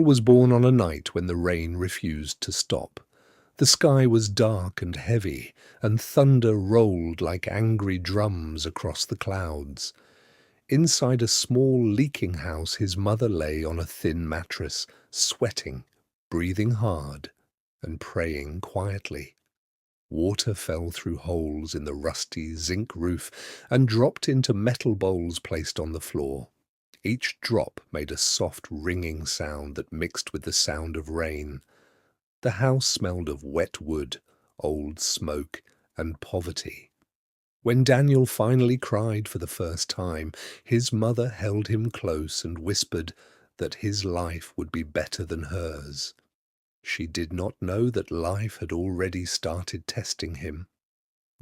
Was born on a night when the rain refused to stop. The sky was dark and heavy, and thunder rolled like angry drums across the clouds. Inside a small leaking house, his mother lay on a thin mattress, sweating, breathing hard, and praying quietly. Water fell through holes in the rusty zinc roof and dropped into metal bowls placed on the floor. Each drop made a soft ringing sound that mixed with the sound of rain. The house smelled of wet wood, old smoke, and poverty. When Daniel finally cried for the first time, his mother held him close and whispered that his life would be better than hers. She did not know that life had already started testing him.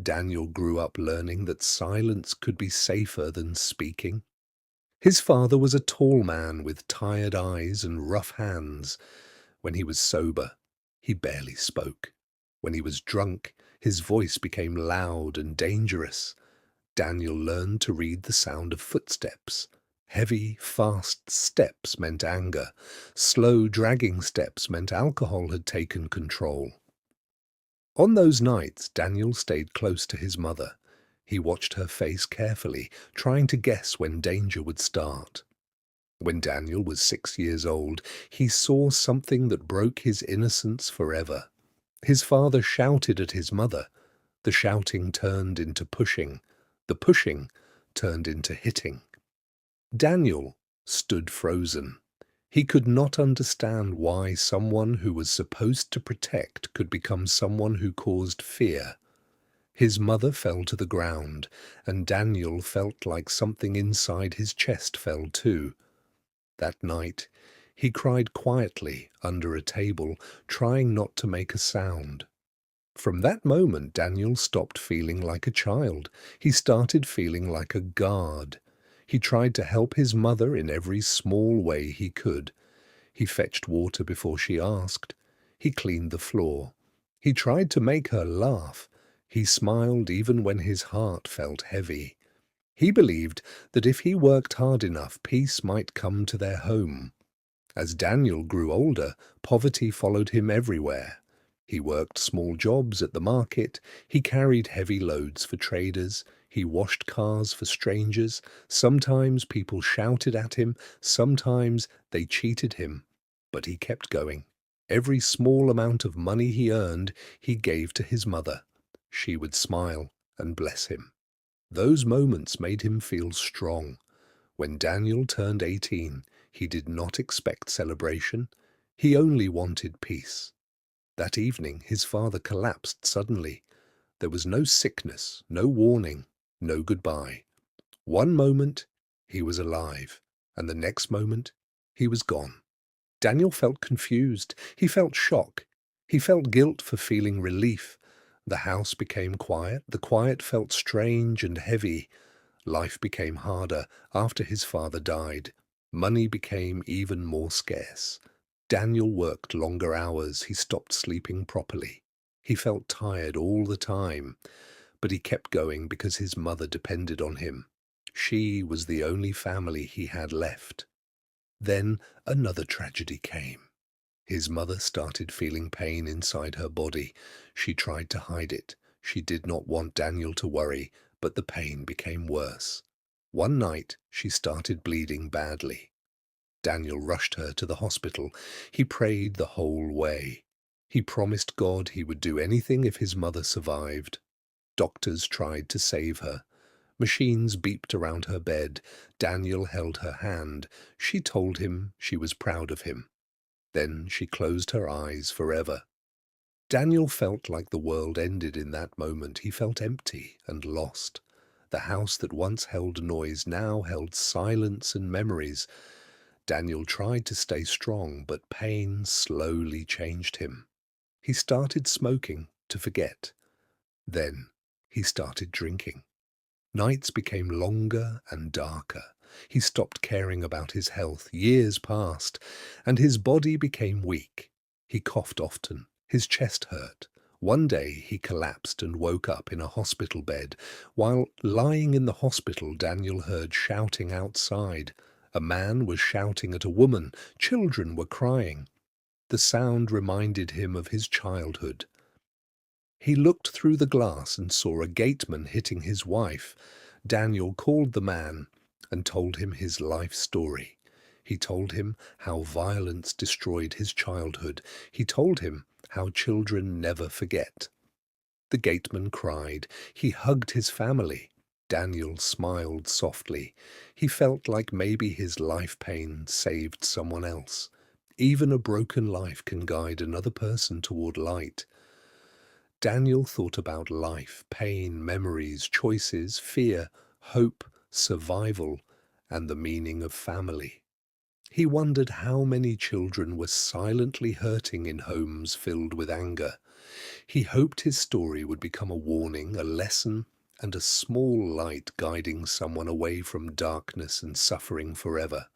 Daniel grew up learning that silence could be safer than speaking. His father was a tall man with tired eyes and rough hands. When he was sober, he barely spoke. When he was drunk, his voice became loud and dangerous. Daniel learned to read the sound of footsteps. Heavy, fast steps meant anger. Slow, dragging steps meant alcohol had taken control. On those nights, Daniel stayed close to his mother. He watched her face carefully, trying to guess when danger would start. When Daniel was 6 years old, he saw something that broke his innocence forever. His father shouted at his mother. The shouting turned into pushing. The pushing turned into hitting. Daniel stood frozen. He could not understand why someone who was supposed to protect could become someone who caused fear. His mother fell to the ground, and Daniel felt like something inside his chest fell too. That night, he cried quietly under a table, trying not to make a sound. From that moment, Daniel stopped feeling like a child. He started feeling like a guard. He tried to help his mother in every small way he could. He fetched water before she asked. He cleaned the floor. He tried to make her laugh. He smiled even when his heart felt heavy. He believed that if he worked hard enough, peace might come to their home. As Daniel grew older, poverty followed him everywhere. He worked small jobs at the market. He carried heavy loads for traders. He washed cars for strangers. Sometimes people shouted at him. Sometimes they cheated him. But he kept going. Every small amount of money he earned, he gave to his mother. She would smile and bless him. Those moments made him feel strong. When Daniel turned 18, he did not expect celebration. He only wanted peace. That evening, his father collapsed suddenly. There was no sickness, no warning, no goodbye. One moment, he was alive, and the next moment, he was gone. Daniel felt confused. He felt shock. He felt guilt for feeling relief. The house became quiet. The quiet felt strange and heavy. Life became harder after his father died. Money became even more scarce. Daniel worked longer hours. He stopped sleeping properly. He felt tired all the time, but he kept going because his mother depended on him. She was the only family he had left. Then another tragedy came. His mother started feeling pain inside her body. She tried to hide it. She did not want Daniel to worry, but the pain became worse. One night, she started bleeding badly. Daniel rushed her to the hospital. He prayed the whole way. He promised God he would do anything if his mother survived. Doctors tried to save her. Machines beeped around her bed. Daniel held her hand. She told him she was proud of him. Then she closed her eyes forever. Daniel felt like the world ended in that moment. He felt empty and lost. The house that once held noise now held silence and memories. Daniel tried to stay strong, but pain slowly changed him. He started smoking to forget. Then he started drinking. Nights became longer and darker. He stopped caring about his health. Years passed, and his body became weak. He coughed often. His chest hurt. One day he collapsed and woke up in a hospital bed. While lying in the hospital, Daniel heard shouting outside. A man was shouting at a woman. Children were crying. The sound reminded him of his childhood. He looked through the glass and saw a gateman hitting his wife. Daniel called the man and told him his life story. He told him how violence destroyed his childhood. He told him how children never forget. The gateman cried. He hugged his family. Daniel smiled softly. He felt like maybe his life pain saved someone else. Even a broken life can guide another person toward light. Daniel thought about life, pain, memories, choices, fear, hope, survival, and the meaning of family. He wondered how many children were silently hurting in homes filled with anger. He hoped his story would become a warning, a lesson, and a small light guiding someone away from darkness and suffering forever.